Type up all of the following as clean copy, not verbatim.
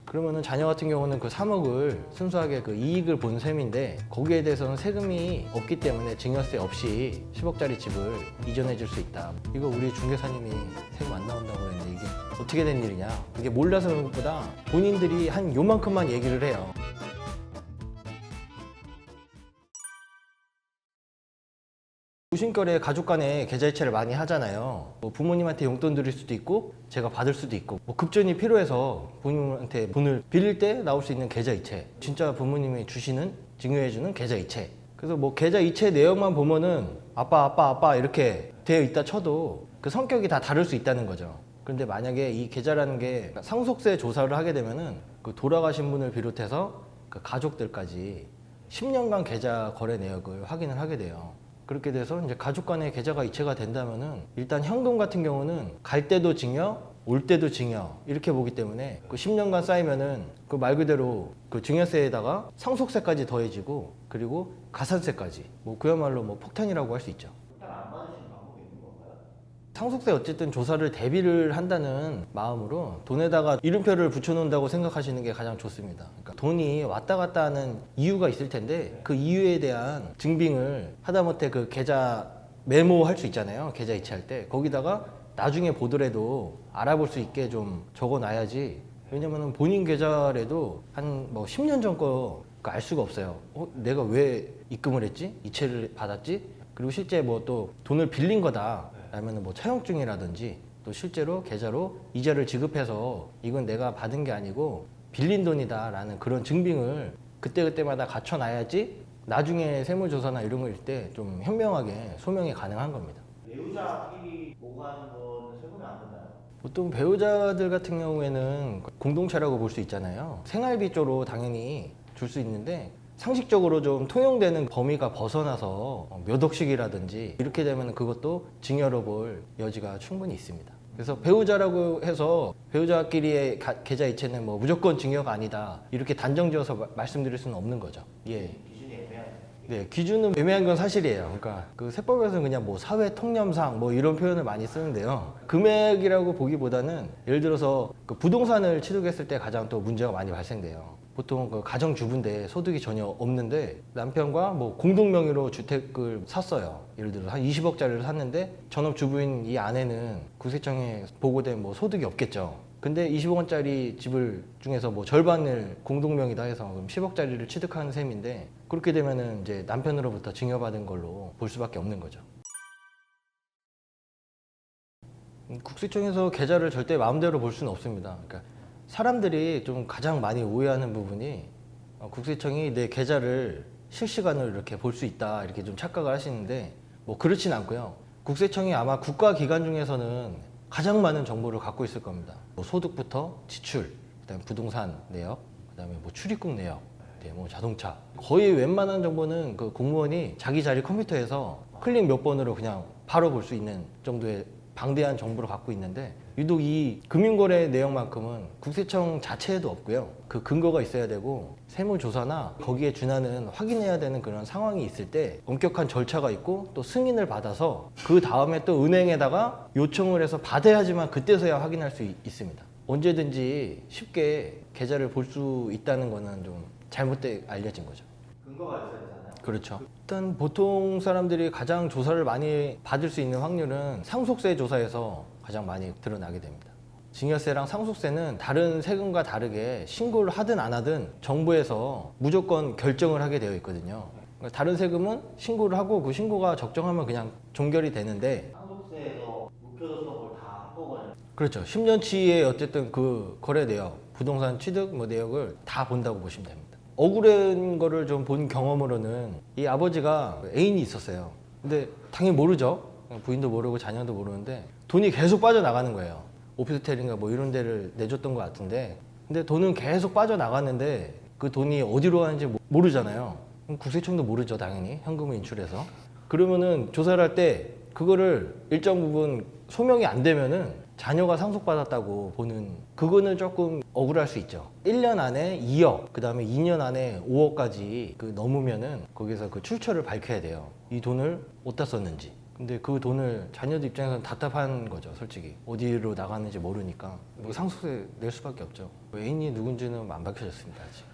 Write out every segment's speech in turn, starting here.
그러면은 자녀 같은 경우는 그 3억을 순수하게 그 이익을 본 셈인데 거기에 대해서는 세금이 없기 때문에 증여세 없이 10억짜리 집을 이전해 줄 수 있다. 이거 우리 중개사님이 세금 안 나온다고 그랬는데 이게 어떻게 된 일이냐. 이게 몰라서 그런 것보다 본인들이 한 요만큼만 얘기를 해요. 무신결에 가족 간에 계좌이체를 많이 하잖아요. 뭐 부모님한테 용돈 드릴 수도 있고 제가 받을 수도 있고 뭐 급전이 필요해서 부모님한테 돈을 빌릴 때 나올 수 있는 계좌이체, 진짜 부모님이 주시는 증여해주는 계좌이체. 그래서 뭐 계좌이체 내용만 보면은 아빠 이렇게 되어 있다 쳐도 그 성격이 다 다를 수 있다는 거죠. 그런데 만약에 이 계좌라는 게 상속세 조사를 하게 되면은 그 돌아가신 분을 비롯해서 그 가족들까지 10년간 계좌 거래 내역을 확인을 하게 돼요. 그렇게 돼서 이제 가족 간의 계좌가 이체가 된다면은 일단 현금 같은 경우는 갈 때도 증여, 올 때도 증여 이렇게 보기 때문에 그 10년간 쌓이면은 그 말 그대로 그 증여세에다가 상속세까지 더해지고 그리고 가산세까지 뭐 그야말로 뭐 폭탄이라고 할 수 있죠. 상속세 어쨌든 조사를 대비를 한다는 마음으로 돈에다가 이름표를 붙여놓는다고 생각하시는 게 가장 좋습니다. 그러니까 돈이 왔다 갔다 하는 이유가 있을 텐데 그 이유에 대한 증빙을 하다못해 그 계좌 메모할 수 있잖아요. 계좌 이체할 때 거기다가 나중에 보더라도 알아볼 수 있게 좀 적어놔야지. 왜냐면은 본인 계좌라도 한 뭐 10년 전 거 알 수가 없어요. 내가 왜 입금을 했지? 이체를 받았지? 그리고 실제 뭐 또 돈을 빌린 거다. 라면 뭐 차용증이라든지 또 실제로 계좌로 이자를 지급해서 이건 내가 받은 게 아니고 빌린 돈이다 라는 그런 증빙을 그때그때마다 갖춰놔야지 나중에 세무조사나 이런 거일 때 좀 현명하게 소명이 가능한 겁니다. 배우자끼리 모아하는 거는 세금이 안 된다요? 보통 배우자들 같은 경우에는 공동체라고 볼 수 있잖아요. 생활비 쪽으로 당연히 줄 수 있는데 상식적으로 좀 통용되는 범위가 벗어나서 몇 억씩이라든지 이렇게 되면 그것도 증여로 볼 여지가 충분히 있습니다. 그래서 배우자라고 해서 배우자끼리의 계좌 이체는 뭐 무조건 증여가 아니다 이렇게 단정지어서 말씀드릴 수는 없는 거죠. 예. 기준이 애매한. 네, 기준은 애매한 건 사실이에요. 그러니까 그 세법에서는 그냥 뭐 사회 통념상 뭐 이런 표현을 많이 쓰는데요. 금액이라고 보기보다는 예를 들어서 그 부동산을 취득했을 때 가장 또 문제가 많이 발생돼요. 보통 그 가정주부인데 소득이 전혀 없는데 남편과 뭐 공동 명의로 주택을 샀어요. 예를 들어서 한 20억짜리를 샀는데 전업주부인 이 아내는 국세청에 보고된 뭐 소득이 없겠죠. 근데 20억원짜리 집을 중에서 뭐 절반을 공동 명의다 해서 그럼 10억짜리를 취득하는 셈인데 그렇게 되면은 이제 남편으로부터 증여받은 걸로 볼 수밖에 없는 거죠. 국세청에서 계좌를 절대 마음대로 볼 수는 없습니다. 그러니까 사람들이 좀 가장 많이 오해하는 부분이 국세청이 내 계좌를 실시간으로 이렇게 볼 수 있다 이렇게 좀 착각을 하시는데 뭐 그렇진 않고요. 국세청이 아마 국가기관 중에서는 가장 많은 정보를 갖고 있을 겁니다. 뭐 소득부터 지출, 그다음에 부동산 내역, 그다음에 뭐 출입국 내역, 뭐 자동차 거의 웬만한 정보는 그 공무원이 자기 자리 컴퓨터에서 클릭 몇 번으로 그냥 바로 볼 수 있는 정도의 방대한 정보를 갖고 있는데 유독 이 금융거래 내역만큼은 국세청 자체에도 없고요. 그 근거가 있어야 되고 세무조사나 거기에 준하는 확인해야 되는 그런 상황이 있을 때 엄격한 절차가 있고 또 승인을 받아서 그 다음에 또 은행에다가 요청을 해서 받아야지만 그때서야 확인할 수 있습니다. 언제든지 쉽게 계좌를 볼 수 있다는 거는 좀 잘못되게 알려진 거죠. 근거가 있어야 되잖아요. 그렇죠. 일단 보통 사람들이 가장 조사를 많이 받을 수 있는 확률은 상속세 조사에서 가장 많이 드러나게 됩니다. 증여세랑 상속세는 다른 세금과 다르게 신고를 하든 안 하든 정부에서 무조건 결정을 하게 되어 있거든요. 그러니까 다른 세금은 신고를 하고 그 신고가 적정하면 그냥 종결이 되는데 상속세에서 묵혀뒀던 걸 다 한꺼번에. 그렇죠. 10년치의 어쨌든 그 거래 내역, 부동산 취득 뭐 내역을 다 본다고 보시면 됩니다. 억울한 거를 좀 본 경험으로는 이 아버지가 애인이 있었어요. 근데 당연히 모르죠. 부인도 모르고 자녀도 모르는데 돈이 계속 빠져나가는 거예요. 오피스텔인가 뭐 이런 데를 내줬던 것 같은데 근데 돈은 계속 빠져나갔는데 그 돈이 어디로 가는지 모르잖아요. 그럼 국세청도 모르죠. 당연히 현금을 인출해서. 그러면은 조사를 할 때 그거를 일정 부분 소명이 안 되면은 자녀가 상속받았다고 보는 그거는 조금 억울할 수 있죠. 1년 안에 2억, 그 다음에 2년 안에 5억까지 그 넘으면은 거기서 그 출처를 밝혀야 돼요. 이 돈을 어디다 썼는지. 근데 그 돈을 자녀들 입장에서는 답답한 거죠, 솔직히. 어디로 나가는지 모르니까. 뭐 상속세 낼 수밖에 없죠. 애인이 누군지는 안 밝혀졌습니다, 아직.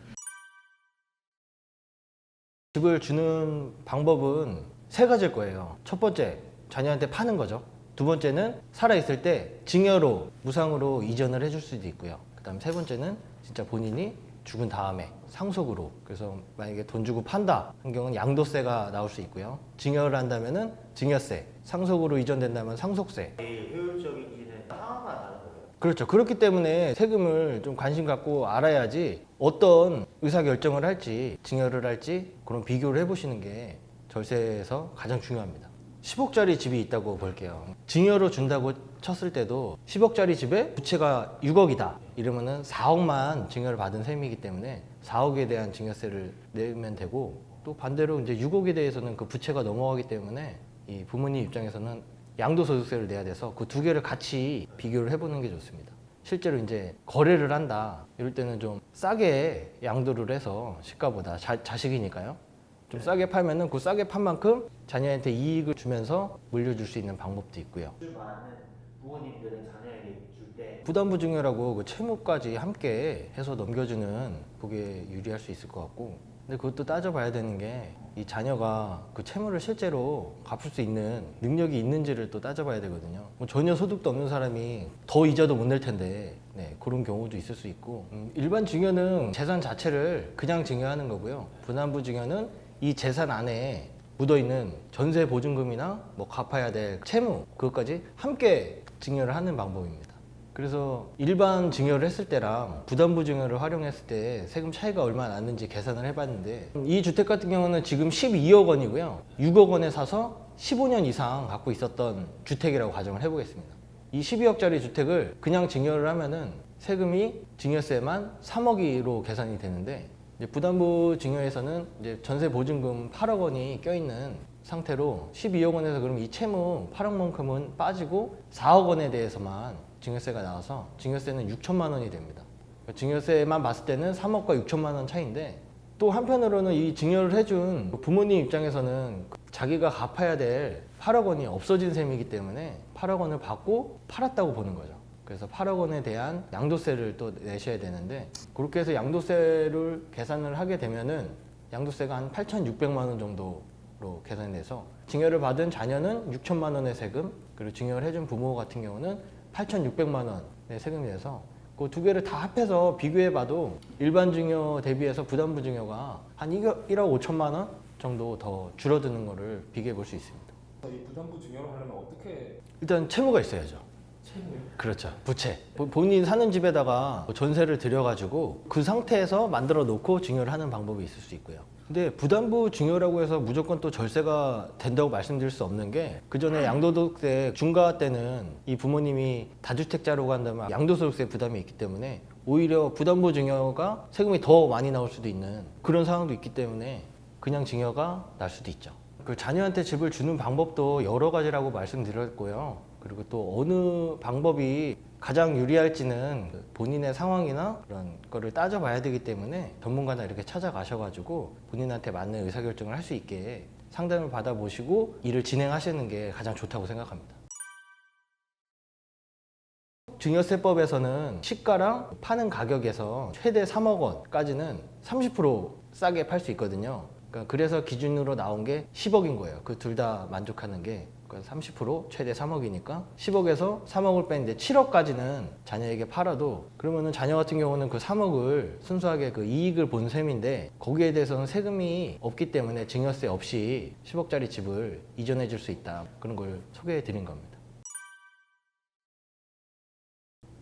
집을 주는 방법은 세 가지일 거예요. 첫 번째, 자녀한테 파는 거죠. 두 번째는 살아있을 때 증여로, 무상으로 이전을 해줄 수도 있고요. 그 다음 세 번째는 진짜 본인이 죽은 다음에 상속으로, 그래서 만약에 돈 주고 판다 한 경우는 양도세가 나올 수 있고요. 증여를 한다면은 증여세, 상속으로 이전된다면 상속세. 제일 효율적인지는 상황마다 다른 거예요. 그렇죠. 그렇기 때문에 세금을 좀 관심 갖고 알아야지 어떤 의사결정을 할지, 증여를 할지 그런 비교를 해보시는 게 절세에서 가장 중요합니다. 10억짜리 집이 있다고 볼게요. 증여로 준다고 쳤을 때도 10억짜리 집에 부채가 6억이다 이러면은 4억만 증여를 받은 셈이기 때문에 4억에 대한 증여세를 내면 되고, 또 반대로 이제 6억에 대해서는 그 부채가 넘어가기 때문에 이 부모님 입장에서는 양도소득세를 내야 돼서 그 두 개를 같이 비교를 해보는 게 좋습니다. 실제로 이제 거래를 한다 이럴 때는 좀 싸게 양도를 해서 시가보다 자식이니까요. 좀 싸게 팔면은 그 싸게 판 만큼 자녀한테 이익을 주면서 물려줄 수 있는 방법도 있고요. 술 많은 부모님들은 자녀에게 줄 때 부담부 증여라고 그 채무까지 함께 해서 넘겨주는 그게 유리할 수 있을 것 같고, 근데 그것도 따져봐야 되는 게 이 자녀가 그 채무를 실제로 갚을 수 있는 능력이 있는지를 또 따져봐야 되거든요. 뭐 전혀 소득도 없는 사람이 더 이자도 못 낼 텐데, 네, 그런 경우도 있을 수 있고, 일반 증여는 재산 자체를 그냥 증여하는 거고요. 부담부 증여는 이 재산 안에 묻어있는 전세 보증금이나 뭐 갚아야 될 채무, 그것까지 함께 증여를 하는 방법입니다. 그래서 일반 증여를 했을 때랑 부담부 증여를 활용했을 때 세금 차이가 얼마나 났는지 계산을 해봤는데, 이 주택 같은 경우는 지금 12억 원이고요. 6억 원에 사서 15년 이상 갖고 있었던 주택이라고 가정을 해보겠습니다. 이 12억짜리 주택을 그냥 증여를 하면은 세금이 증여세만 3억으로 계산이 되는데, 이제 부담부 증여에서는 이제 전세 보증금 8억 원이 껴있는 상태로 12억 원에서 그럼 이 채무 8억만큼은 빠지고 4억 원에 대해서만 증여세가 나와서 증여세는 6천만 원이 됩니다. 증여세만 봤을 때는 3억과 6천만 원 차이인데, 또 한편으로는 이 증여를 해준 부모님 입장에서는 자기가 갚아야 될 8억 원이 없어진 셈이기 때문에 8억 원을 받고 팔았다고 보는 거죠. 그래서 8억 원에 대한 양도세를 또 내셔야 되는데, 그렇게 해서 양도세를 계산을 하게 되면은 양도세가 한 8,600만 원 정도로 계산이 돼서 증여를 받은 자녀는 6천만 원의 세금, 그리고 증여를 해준 부모 같은 경우는 8,600만 원의 세금이 돼서 그 두 개를 다 합해서 비교해봐도 일반 증여 대비해서 부담부 증여가 한 1억 5천만 원 정도 더 줄어드는 거를 비교해 볼 수 있습니다. 이 부담부 증여를 하려면 어떻게? 일단 채무가 있어야죠. 채무요? 그렇죠. 부채. 본인 사는 집에다가 전세를 들여가지고 그 상태에서 만들어 놓고 증여를 하는 방법이 있을 수 있고요. 근데 부담부 증여라고 해서 무조건 또 절세가 된다고 말씀드릴 수 없는 게, 그 전에 양도소득세 중과 때는 이 부모님이 다주택자로 간다면 양도소득세 부담이 있기 때문에 오히려 부담부 증여가 세금이 더 많이 나올 수도 있는 그런 상황도 있기 때문에 그냥 증여가 날 수도 있죠. 그 자녀한테 집을 주는 방법도 여러 가지라고 말씀드렸고요. 그리고 또 어느 방법이 가장 유리할지는 본인의 상황이나 그런 거를 따져봐야 되기 때문에 전문가나 이렇게 찾아가셔가지고 본인한테 맞는 의사결정을 할 수 있게 상담을 받아보시고 일을 진행하시는 게 가장 좋다고 생각합니다. 증여세법에서는 시가랑 파는 가격에서 최대 3억 원까지는 30% 싸게 팔 수 있거든요. 그래서 기준으로 나온 게 10억인 거예요. 그 둘 다 만족하는 게. 30% 최대 3억이니까 10억에서 3억을 뺀데 7억까지는 자녀에게 팔아도, 그러면은 자녀 같은 경우는 그 3억을 순수하게 그 이익을 본 셈인데 거기에 대해서는 세금이 없기 때문에 증여세 없이 10억짜리 집을 이전해 줄 수 있다. 그런 걸 소개해 드린 겁니다.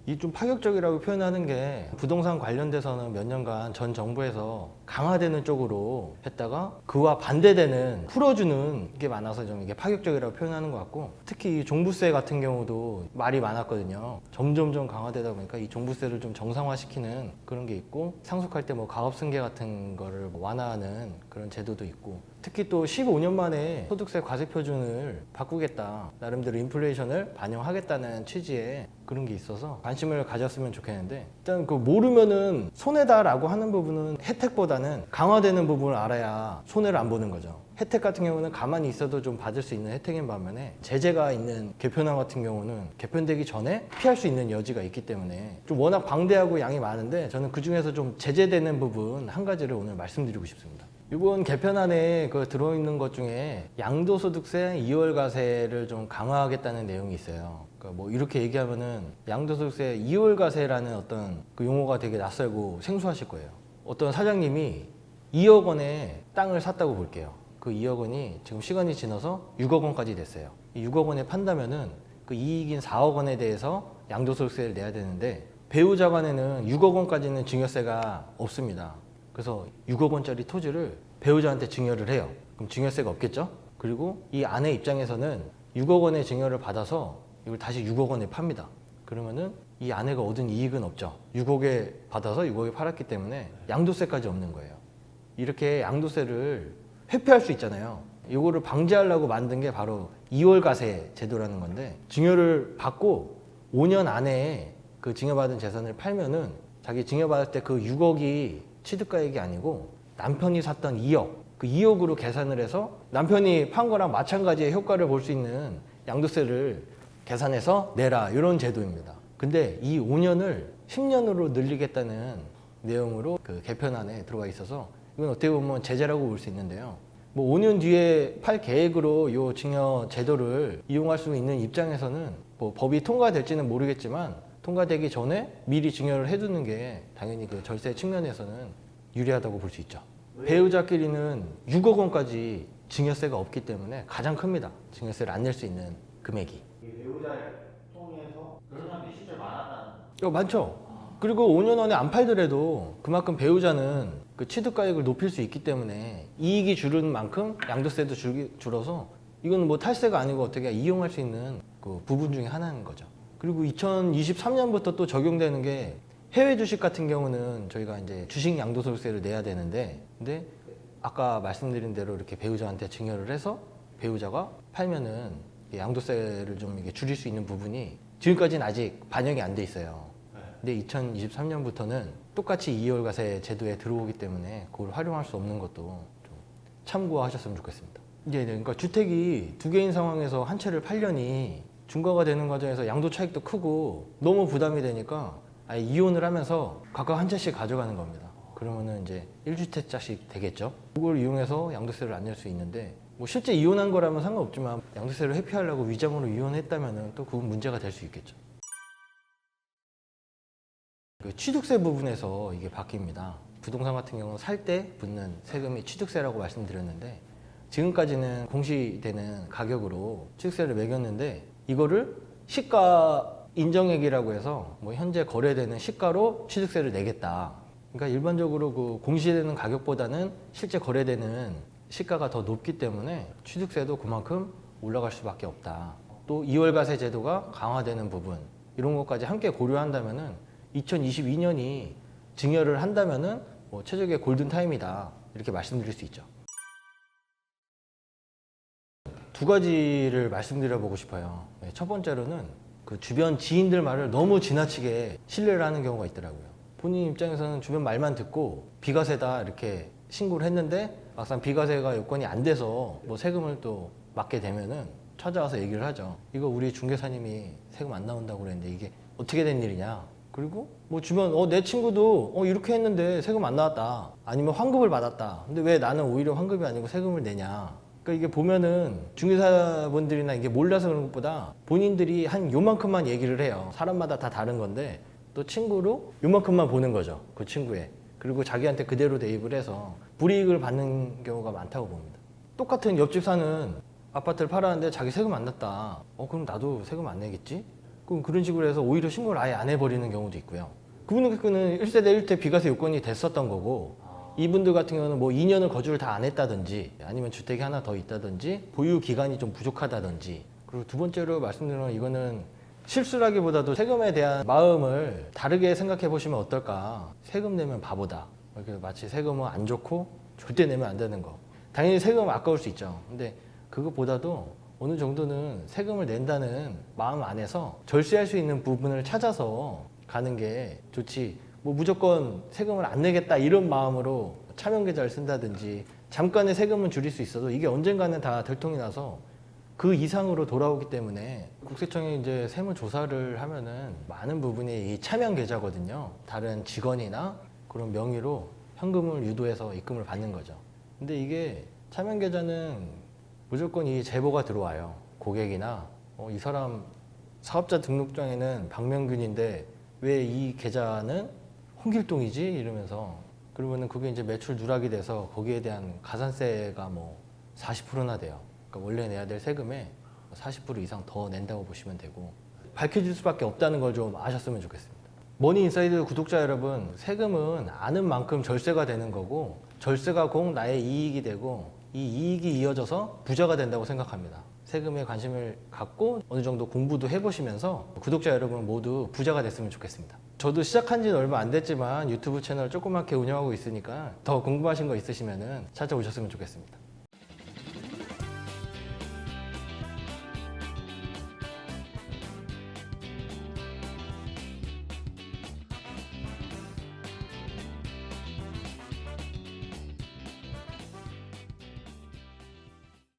이 좀 파격적이라고 표현하는 게, 부동산 관련돼서는 몇 년간 전 정부에서 강화되는 쪽으로 했다가 그와 반대되는 풀어주는 게 많아서 좀 이게 파격적이라고 표현하는 것 같고, 특히 이 종부세 같은 경우도 말이 많았거든요. 점점점 강화되다 보니까 이 종부세를 좀 정상화시키는 그런 게 있고, 상속할 때 뭐 가업승계 같은 거를 완화하는 그런 제도도 있고, 특히 또 15년 만에 소득세 과세표준을 바꾸겠다, 나름대로 인플레이션을 반영하겠다는 취지의 그런 게 있어서 관심을 가졌으면 좋겠는데, 일단 그 모르면은 손해다라고 하는 부분은 혜택보다는 강화되는 부분을 알아야 손해를 안 보는 거죠. 혜택 같은 경우는 가만히 있어도 좀 받을 수 있는 혜택인 반면에 제재가 있는 개편안 같은 경우는 개편되기 전에 피할 수 있는 여지가 있기 때문에 좀 워낙 방대하고 양이 많은데 저는 그 중에서 좀 제재되는 부분 한 가지를 오늘 말씀드리고 싶습니다. 이번 개편안에 그 들어있는 것 중에 양도소득세 2월과세를 좀 강화하겠다는 내용이 있어요. 그러니까 뭐 이렇게 얘기하면은 양도소득세 2월과세라는 어떤 그 용어가 되게 낯설고 생소하실 거예요. 어떤 사장님이 2억 원에 땅을 샀다고 볼게요. 그 2억 원이 지금 시간이 지나서 6억 원까지 됐어요. 이 6억 원에 판다면은 그 이익인 4억 원에 대해서 양도소득세를 내야 되는데 배우자 간에는 6억 원까지는 증여세가 없습니다. 그래서 6억 원짜리 토지를 배우자한테 증여를 해요. 그럼 증여세가 없겠죠? 그리고 이 아내 입장에서는 6억 원의 증여를 받아서 이걸 다시 6억 원에 팝니다. 그러면은 이 아내가 얻은 이익은 없죠. 6억에 받아서 6억에 팔았기 때문에 양도세까지 없는 거예요. 이렇게 양도세를 회피할 수 있잖아요. 이거를 방지하려고 만든 게 바로 2월과세 제도라는 건데 증여를 받고 5년 안에 그 증여받은 재산을 팔면은 자기 증여받을 때 그 6억이 취득가액이 아니고 남편이 샀던 2억 그 2억으로 계산을 해서 남편이 판 거랑 마찬가지의 효과를 볼 수 있는 양도세를 계산해서 내라 이런 제도입니다. 근데 이 5년을 10년으로 늘리겠다는 내용으로 그 개편안에 들어가 있어서 이건 어떻게 보면 제재라고 볼 수 있는데요. 뭐 5년 뒤에 팔 계획으로 이 증여 제도를 이용할 수 있는 입장에서는 뭐 법이 통과될지는 모르겠지만 통과되기 전에 미리 증여를 해두는 게 당연히 그 절세 측면에서는 유리하다고 볼 수 있죠. 배우자끼리는 6억 원까지 증여세가 없기 때문에 가장 큽니다. 증여세를 안 낼 수 있는 금액이. 이 배우자를 통해서 그런 사람들이 실제 많았다는. 많죠. 그리고 5년 안에 안 팔더라도 그만큼 배우자는 그 취득가액을 높일 수 있기 때문에 이익이 줄은 만큼 양도세도 줄어서 이건 뭐 탈세가 아니고 어떻게 이용할 수 있는 그 부분 중에 하나인 거죠. 그리고 2023년부터 또 적용되는 게 해외 주식 같은 경우는 저희가 이제 주식 양도소득세를 내야 되는데 근데 아까 말씀드린 대로 이렇게 배우자한테 증여를 해서 배우자가 팔면은 양도세를 좀 이게 줄일 수 있는 부분이 지금까지는 아직 반영이 안 돼 있어요. 근데 2023년부터는 똑같이 2월과세 제도에 들어오기 때문에 그걸 활용할 수 없는 것도 좀 참고하셨으면 좋겠습니다. 그러니까 주택이 두 개인 상황에서 한 채를 팔려니 중과가 되는 과정에서 양도 차익도 크고 너무 부담이 되니까 아예 이혼을 하면서 각각 한 채씩 가져가는 겁니다. 그러면은 이제 1주택자씩 되겠죠. 그걸 이용해서 양도세를 안 낼 수 있는데 뭐 실제 이혼한 거라면 상관없지만 양도세를 회피하려고 위장으로 이혼했다면은 또 그건 문제가 될 수 있겠죠. 그 취득세 부분에서 이게 바뀝니다. 부동산 같은 경우는 살 때 붙는 세금이 취득세라고 말씀드렸는데 지금까지는 공시되는 가격으로 취득세를 매겼는데 이거를 시가 인정액이라고 해서 뭐 현재 거래되는 시가로 취득세를 내겠다. 그러니까 일반적으로 그 공시되는 가격보다는 실제 거래되는 시가가 더 높기 때문에 취득세도 그만큼 올라갈 수밖에 없다. 또 2월과세 제도가 강화되는 부분 이런 것까지 함께 고려한다면은 2022년이 증여를 한다면은 뭐 최적의 골든 타임이다 이렇게 말씀드릴 수 있죠. 두 가지를 말씀드려보고 싶어요. 첫 번째로는 그 주변 지인들 말을 너무 지나치게 신뢰를 하는 경우가 있더라고요. 본인 입장에서는 주변 말만 듣고 비과세다 이렇게 신고를 했는데 막상 비과세가 요건이 안 돼서 뭐 세금을 또 맞게 되면은 찾아와서 얘기를 하죠. 이거 우리 중개사님이 세금 안 나온다고 그랬는데 이게 어떻게 된 일이냐. 그리고 뭐 주변 내 친구도 이렇게 했는데 세금 안 나왔다. 아니면 환급을 받았다. 근데 왜 나는 오히려 환급이 아니고 세금을 내냐. 그러니까 이게 보면은 중개사분들이나 이게 몰라서 그런 것보다 본인들이 한 요만큼만 얘기를 해요. 사람마다 다 다른 건데 또 친구로 요만큼만 보는 거죠. 그 친구의. 그리고 자기한테 그대로 대입을 해서 불이익을 받는 경우가 많다고 봅니다. 똑같은 옆집 사는 아파트를 팔았는데 자기 세금 안 냈다. 그럼 나도 세금 안 내겠지? 그럼 그런 식으로 해서 오히려 신고를 아예 안 해버리는 경우도 있고요. 그분은 1세대 1태 비과세 요건이 됐었던 거고 이분들 같은 경우는 뭐 2년을 거주를 다 안 했다든지 아니면 주택이 하나 더 있다든지 보유 기간이 좀 부족하다든지 그리고 두 번째로 말씀드리는 건 이거는 실수라기보다도 세금에 대한 마음을 다르게 생각해 보시면 어떨까. 세금 내면 바보다. 이렇게 마치 세금은 안 좋고 절대 내면 안 되는 거. 당연히 세금은 아까울 수 있죠. 근데 그것보다도 어느 정도는 세금을 낸다는 마음 안에서 절세할 수 있는 부분을 찾아서 가는 게 좋지. 뭐 무조건 세금을 안 내겠다 이런 마음으로 차명계좌를 쓴다든지 잠깐의 세금은 줄일 수 있어도 이게 언젠가는 다 들통이 나서 그 이상으로 돌아오기 때문에 국세청이 이제 세무 조사를 하면은 많은 부분이 이 차명 계좌거든요. 다른 직원이나 그런 명의로 현금을 유도해서 입금을 받는 거죠. 근데 이게 차명 계좌는 무조건 이 제보가 들어와요. 고객이나 이 사람 사업자 등록장에는 박명균인데 왜 이 계좌는 홍길동이지? 이러면서 그러면은 그게 이제 매출 누락이 돼서 거기에 대한 가산세가 뭐 40%나 돼요. 그러니까 원래 내야 될 세금의 40% 이상 더 낸다고 보시면 되고 밝혀질 수밖에 없다는 걸 좀 아셨으면 좋겠습니다. 머니인사이드 구독자 여러분, 세금은 아는 만큼 절세가 되는 거고 절세가 곧 나의 이익이 되고 이 이익이 이어져서 부자가 된다고 생각합니다. 세금에 관심을 갖고 어느 정도 공부도 해보시면서 구독자 여러분 모두 부자가 됐으면 좋겠습니다. 저도 시작한 지는 얼마 안 됐지만 유튜브 채널 조그맣게 운영하고 있으니까 더 궁금하신 거 있으시면 찾아오셨으면 좋겠습니다.